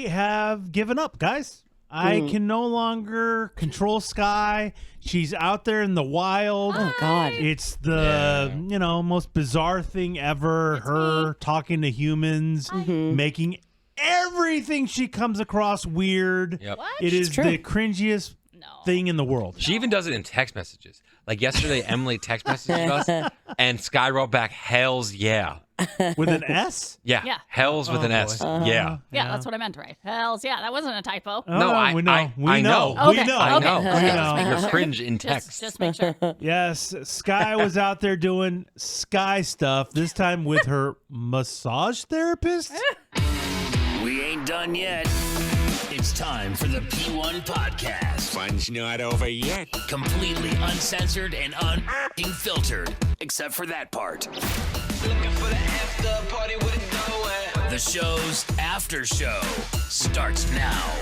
have given up, guys. I can no longer control Sky. She's out there in the wild. Oh, God. It's the, most bizarre thing ever. Her talking to humans, making everything she comes across weird. Yep. What? It is the cringiest thing in the world. She even does it in text messages. Like yesterday, Emily text messaged us, and Sky wrote back, "Hells yeah." With an S? Yeah. Hells with an S. Yeah. Yeah, that's what I meant, right? Hells, yeah, that wasn't a typo. No, I know. We know. Okay. I know. Okay. You're cringe in text. Just make sure. Yes, Sky was out there doing Sky stuff, this time with her massage therapist. We ain't done yet. It's time for the P1 Podcast. Fun's not over yet. Completely uncensored and unfiltered, except for that part. Looking for the after party with it going. The show's after show starts now.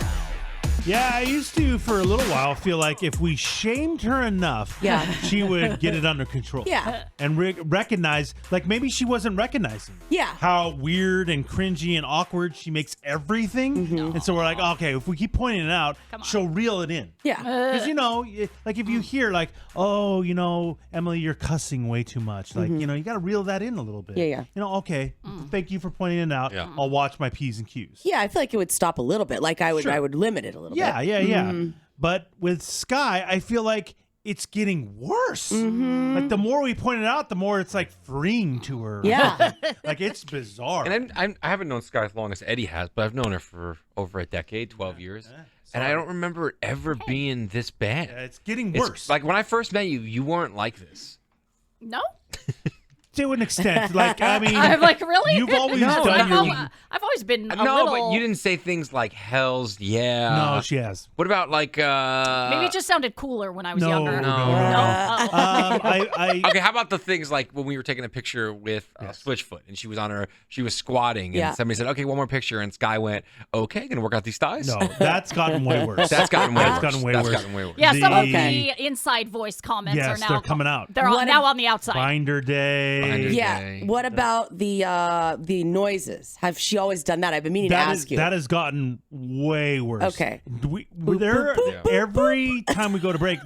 Yeah, I used to, for a little while, feel like if we shamed her enough, she would get it under control. Yeah. And recognize, like maybe she wasn't recognizing how weird and cringy and awkward she makes everything. And so we're like, okay, if we keep pointing it out, she'll reel it in. Yeah. Because, like if you hear like, oh, Emily, you're cussing way too much. Like, you got to reel that in a little bit. Yeah. Okay, thank you for pointing it out. Yeah. I'll watch my P's and Q's. Yeah, I feel like it would stop a little bit. Like I would limit it a little bit. Yeah. But with Sky, I feel like it's getting worse. Like the more we point it out, the more it's like freeing to her. Yeah. Like it's bizarre. And I haven't known Sky as long as Eddie has, but I've known her for over a decade, 12 years. And I don't remember it ever being this bad. It's getting worse. Like when I first met you, you weren't like this. No? To an extent. Like, I mean. I'm like, really? You've always done your. I've always been a No, little... but you didn't say things like hells, yeah. No, she has. What about like Maybe it just sounded cooler when I was No, younger. no. Okay, how about the things like when we were taking a picture with Switchfoot and she was squatting and somebody said, okay, one more picture, and Sky went, okay, gonna work out these thighs? No, that's gotten way worse. That's gotten way worse. gotten way worse. Yeah, some of the inside voice comments are now they're coming out. They're now on the outside. Binder day. Yeah. What about the noises? Have she always done that? I've been meaning to ask you. That has gotten way worse. Okay. Every time we go to break,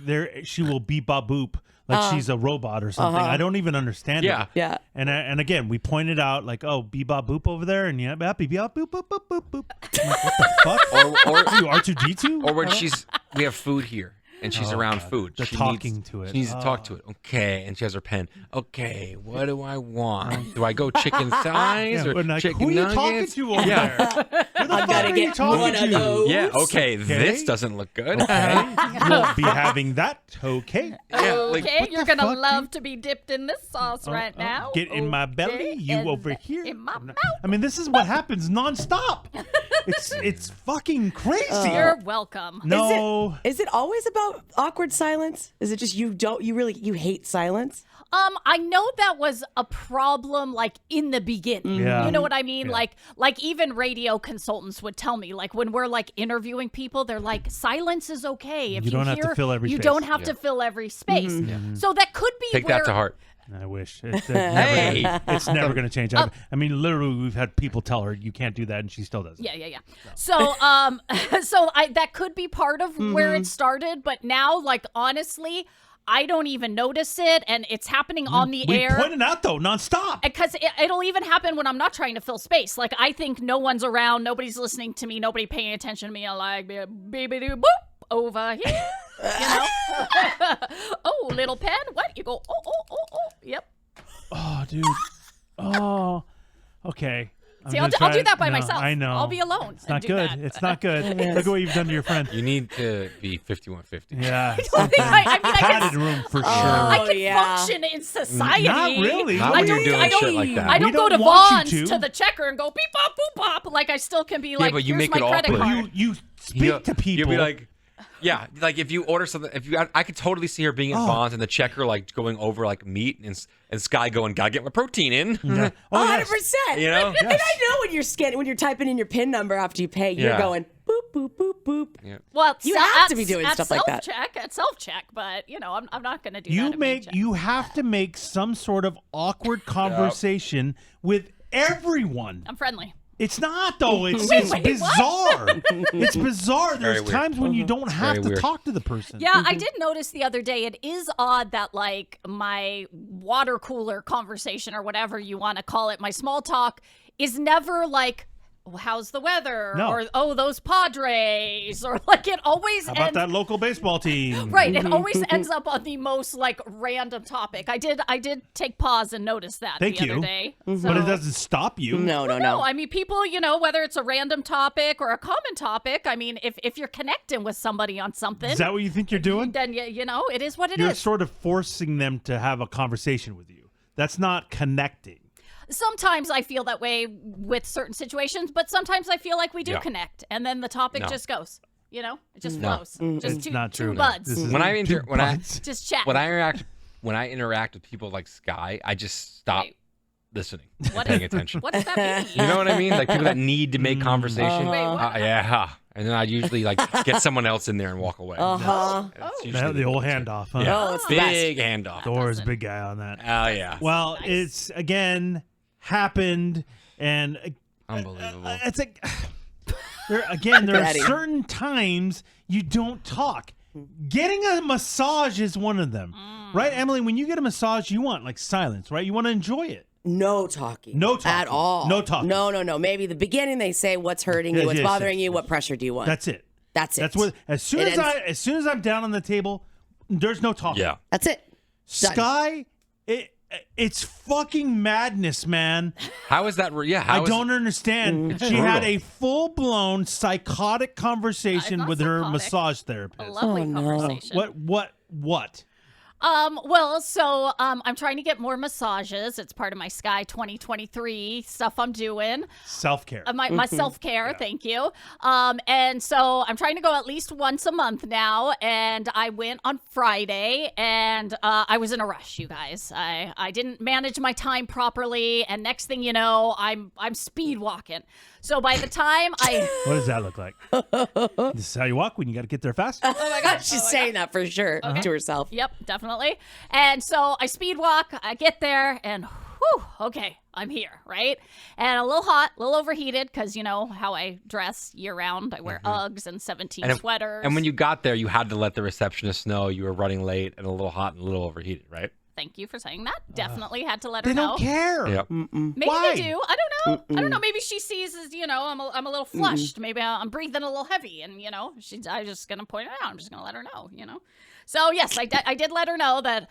she will beep bop boop like she's a robot or something. I don't even understand it. Yeah. And again, we pointed out like, oh, beep bop boop over there, and beep bop boop boop boop boop boop. I'm like, what the fuck? Or you R2D2? Or when we have food here. And she's around food. They're talking to it. She needs to talk to it. Okay. And she has her pen. Okay, what do I want? Do I go chicken thighs or chicken who are you nuggets? talking to over there? I'm gonna get one of those. Yeah, okay, this doesn't look good. Okay. We'll be having that. Okay. Yeah, Okay, you're going to fuck, love dude? to be dipped in this sauce right now. Get in my belly, you and over here. In my mouth. I mean, this is what happens nonstop. It's fucking crazy. You're welcome. No. Is it always about awkward silence? Is it just you hate silence? I know that was a problem like in the beginning. Yeah. You know what I mean? Yeah. Like even radio consultants would tell me, like when we're like interviewing people, they're like, silence is okay. If You don't have to fill every You space. don't have to fill every space. So that could be Take where that to heart. I wish. Hey. It's never going to change. I mean, literally, we've had people tell her, you can't do that, and she still does it. Yeah. So, that could be part of where it started, but now, like, honestly, I don't even notice it, and it's happening on the air. We pointed out, though, nonstop. Because it'll even happen when I'm not trying to fill space. Like, I think no one's around, nobody's listening to me, nobody paying attention to me. I'm like, baby-doo, boop, over here. You know? Oh, little pen. What? You go, oh. Yep. Oh, dude. Oh, okay. See, I'll do that by myself. I know. I'll be alone. It's not good. It's not good. Look at what you've done to your friend. You need to be 5150. Yeah. I Padded room for sure. I can function in society. Not really. Not when you're doing shit like that. I don't We go don't to want you Vaughn's to the checker and go beep bop boop bop. Like I still can be like, but you here's make my it credit awkward. card. You speak to people. You'll be like, yeah, like if you order something, I could totally see her being in Vaughn's and the checker like going over like meat and Sky going, gotta get my protein in. Yeah. 100%. You know? And I know when you're typing in your PIN number after you pay, you're going boop boop boop boop. Yeah. Well, You have to be doing stuff like that. At self-check, but you know, I'm not going to do that. You have to make some sort of awkward conversation with everyone. I'm friendly. It's not, though. It's bizarre. It's bizarre. There's times when you don't have to talk to the person. Yeah, I did notice the other day. It is odd that, like, my water cooler conversation or whatever you want to call it, my small talk, is never like, how's the weather? Or, oh, those Padres. Or, like, it always ends... How about that local baseball team? Right. It always ends up on the most, like, random topic. I did take pause and notice that the other day. So... But it doesn't stop you. No. I mean, people, whether it's a random topic or a common topic, I mean, if you're connecting with somebody on something. Is that what you think you're doing? Then, it is what it is. You're sort of forcing them to have a conversation with you. That's not connecting. Sometimes I feel that way with certain situations, but sometimes I feel like we do connect, and then the topic just goes. It just flows. Just two buds. Just chat. When I interact with people like Sky, I just stop listening, paying attention. What does that mean? You know what I mean? Like people that need to make conversation. Yeah. And then I usually get someone else in there and walk away. The old handoff, huh? Yeah. It's big handoff. Thor's a big guy on that. Oh, yeah. Well, it's, again, happened, and unbelievable. It's like, there are certain times you don't talk. Getting a massage is one of them. Right, Emily? When you get a massage, you want, like, silence, right? You want to enjoy it. No talking. No talking. At all. No talking. No. Maybe the beginning they say what's hurting you, what's bothering you, what pressure do you want. That's it. That's what. As soon as I'm down on the table, there's no talking. Yeah. That's it. Sky, it's fucking madness, man. How is that? Yeah. I don't understand. She had a full-blown psychotic conversation with her massage therapist. A lovely conversation. What? I'm trying to get more massages. It's part of my Sky 2023 stuff I'm doing. Self-care. My self-care, thank you. And so I'm trying to go at least once a month now, and I went on Friday, and I was in a rush, you guys. I didn't manage my time properly, and next thing you know, I'm speed walking. So by the time What does that look like? This is how you walk when you got to get there fast? Oh my God, she's saying that for sure to herself. Yep, definitely. And so I speed walk, I get there, and whew, okay, I'm here, right? And a little hot, a little overheated, because you know how I dress year-round. I wear Uggs and 17 sweaters. And when you got there, you had to let the receptionist know you were running late and a little hot and a little overheated, right? Thank you for saying that. Definitely had to let her know. know. They don't care. Yep. Maybe Why? they do. I don't know. I don't know. Maybe she sees as, I'm a little flushed. Maybe I'm breathing a little heavy, and I'm just gonna point it out. I'm just gonna let her know. So yes, I did let her know that.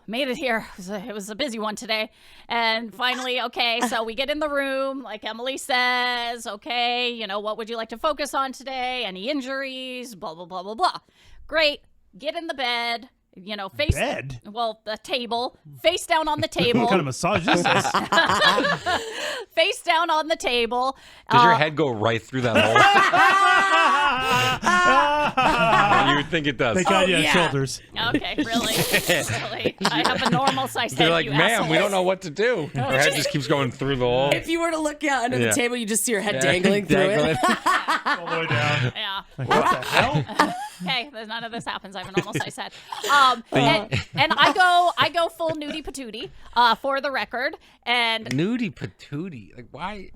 Made it here. It was a busy one today, and finally, okay. So we get in the room, like Emily says. Okay, what would you like to focus on today? Any injuries? Blah blah blah blah blah. Great. Get in the bed. Face bed. Well, the table, face down on the table. What kind of massage is this? Face down on the table. Does your head go right through that hole? You would think it does. They got you on shoulders. Okay, really? Really? I have a normal size head. They're like, ma'am, assholes. we don't know what to do. Her head just keeps going through the hole. If you were to look out under the table, you just see your head dangling through it. All the way down. Yeah. Like, what the hell? Okay, none of this happens. I have a normal size head. And I go full nudie patootie for the record. And nudie patootie, like why?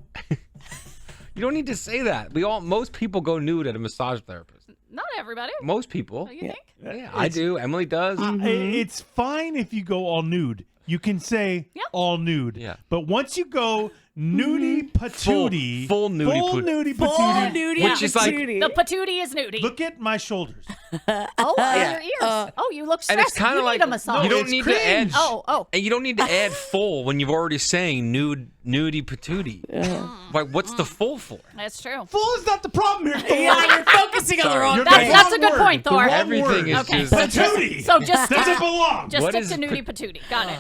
You don't need to say that. Most people go nude at a massage therapist. Not everybody. Most people. You think? Yeah, I do. Emily does. It's fine if you go all nude. You can say all nude. Yeah. But once you go nudie patootie, full nudie patootie, which is like the patootie is nudie. Look at my shoulders. Your ears. You look stressed. And it's kind of like need a massage. you don't need to add. And you don't need to add full when you've already saying nudie patootie. Like, what's the full for? That's true. Full is not the problem here, Thor. Yeah, you're focusing on the wrong thing. That's a good point, Thor. Everything is just patootie. So just doesn't belong. Just stick to nudie patootie. Got it.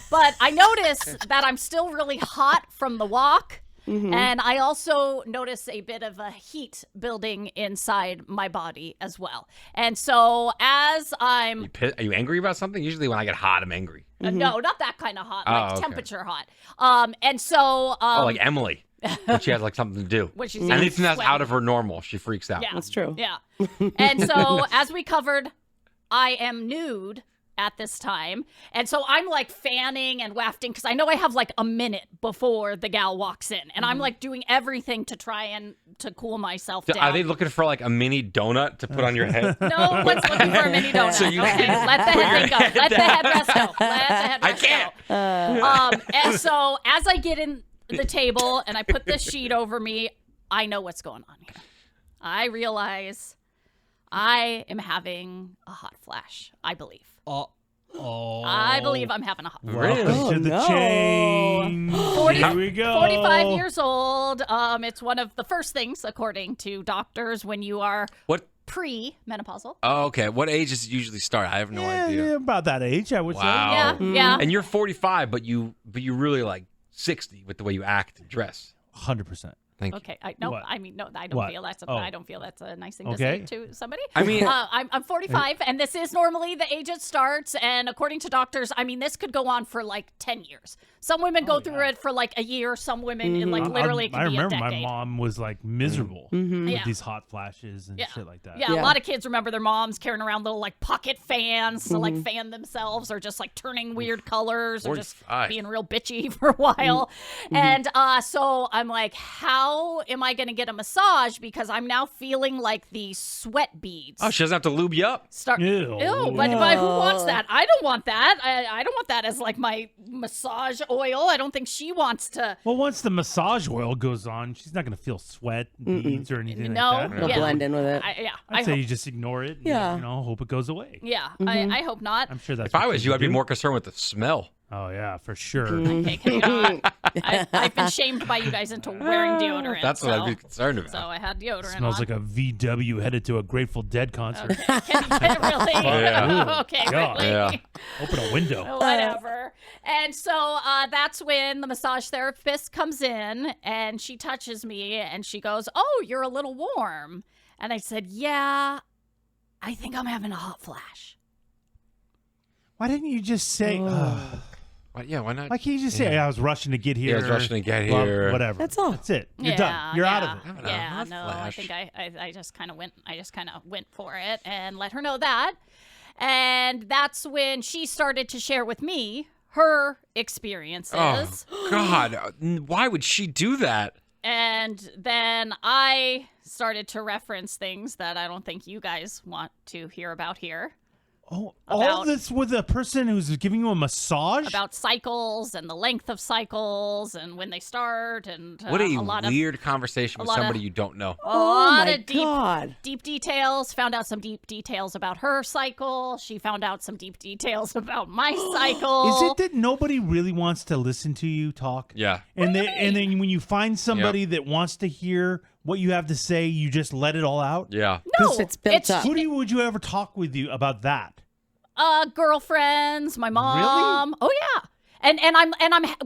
But I notice that I'm still really hot from the walk. And I also notice a bit of a heat building inside my body as well. And so as I'm... Are you angry about something? Usually when I get hot, I'm angry. No, not that kind of hot. Like temperature hot. And so... like Emily. When she has like something to do. When she's anything that's out of her normal, she freaks out. Yeah, that's true. Yeah. And so as we covered, I am nude at this time. And so I'm like fanning and wafting because I know I have like a minute before the gal walks in. And I'm like doing everything to try and to cool myself down. Are they looking for like a mini donut to put on your head? No one's looking for a mini donut. So you okay, let the head go. Let the headrest go. Let the headrest go. And so as I get in the table and I put this sheet over me, I know what's going on here. I realize I am having a hot flash, I believe. I believe I'm having a hot flash. Welcome to the change. Here we go. 45 years old. It's one of the first things, according to doctors, when you are pre-menopausal. Oh, okay. What age does it usually start? I have no idea. Yeah, about that age, I would say. Wow. Yeah. And you're 45, but you really like 60 with the way you act and dress. 100%. Thank you. Okay, I don't What? feel that's Oh. I don't feel that's a nice thing to say to somebody. I mean, I'm 45, and this is normally the age it starts. And according to doctors, I mean, this could go on for like 10 years. Some women go through it for like a year. Some women, it, like literally, it can I be a remember decade. my mom was like miserable Yeah. with these hot flashes and shit like that. Yeah, a lot of kids remember their moms carrying around little like pocket fans to like fan themselves, or just like turning weird colors, or just 45. being real bitchy for a while. And so I'm like, how am I going to get a massage? Because I'm now feeling like the sweat beads. oh, she doesn't have to lube you up. Start. Ew. But who wants that? I don't want that. I don't want that as like my massage oil. I don't think she wants to. Well, once the massage oil goes on, she's not going to feel sweat, beads, or anything No. like that. They'll blend in with it. I'd say hope. you just ignore it. And, Yeah. hope it goes away. Yeah, I hope not. I'm sure that's. If I what was you, I'd be do. more concerned with the smell. Oh yeah, for sure. Okay, I've been shamed by you guys into wearing deodorant. That's what I'd be concerned about. So I had deodorant Smells on. like a VW headed to a Grateful Dead concert. Really? Yeah. Okay, God. really? Yeah. Open a window. Whatever. And so that's when the massage therapist comes in and she touches me and she goes, "Oh, you're a little warm." And I said, "Yeah, I think I'm having a hot flash." Why didn't you just say? Yeah, why not? Why can't you just say, I was rushing to get here? Yeah, I was rushing to get blah, here. Whatever. That's all. That's it. You're Yeah, done. You're out of it. Having a Yeah, hot no, flash. I think I just kind of went for it and let her know that. And that's when she started to share with me her experiences. Oh, God. Why would she do that? And then I started to reference things that I don't think you guys want to hear about here. Oh, all this with a person who's giving you a massage? About cycles and the length of cycles and when they start and What a lot weird conversation with lot of- somebody you don't know. a lot my of God. deep details. Found out some deep details about her cycle. She found out some deep details about my cycle. Is it that nobody really wants to listen to you talk? Yeah. And then when you find somebody that wants to hear what you have to say, you just let it all out? Yeah. No, It's built up. Would you ever talk with you about that? Girlfriends, my mom. Oh yeah.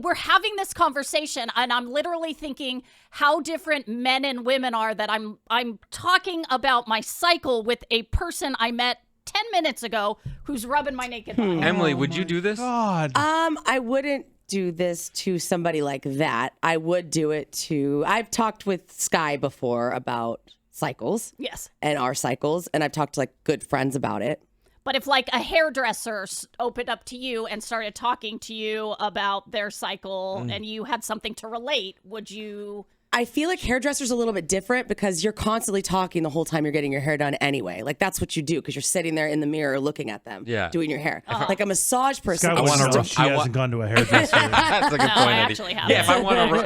We're having this conversation and I'm literally thinking how different men and women are, that I'm talking about my cycle with a person I met 10 minutes ago who's rubbing my naked body. Emily, would you do this? God. I wouldn't do this to somebody like that. I would do it to. I've talked with Sky before about cycles. Yes. And our cycles, and I've talked to like good friends about it. But if like a hairdresser opened up to you and started talking to you about their cycle and you had something to relate, would you? I feel like hairdressers a little bit different because you're constantly talking the whole time you're getting your hair done anyway. Like that's what you do because you're sitting there in the mirror looking at them, doing your hair. Like a massage person. Scott I wanna wants to- she hasn't gone to a hairdresser. That's a good No, point, I Eddie. actually haven't. Yeah,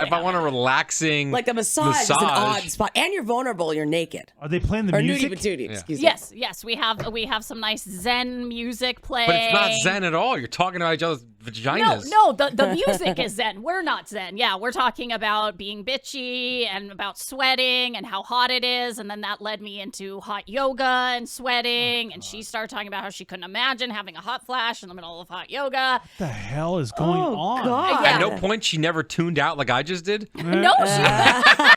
if I want a relaxing Like a massage is an odd spot. And you're vulnerable, you're naked. Are they playing the Or music? nudie patootie, excuse me. Yes, we have some nice Zen music playing. But it's not Zen at all. You're talking about each other's vaginas. No, the music is Zen. We're not Zen. Yeah, we're talking about being bitchy and about sweating and how hot it is. And then that led me into hot yoga and sweating. And she started talking about how she couldn't imagine having a hot flash in the middle of hot yoga. What the hell is going on? God. At no point she never tuned out like I just did. No, she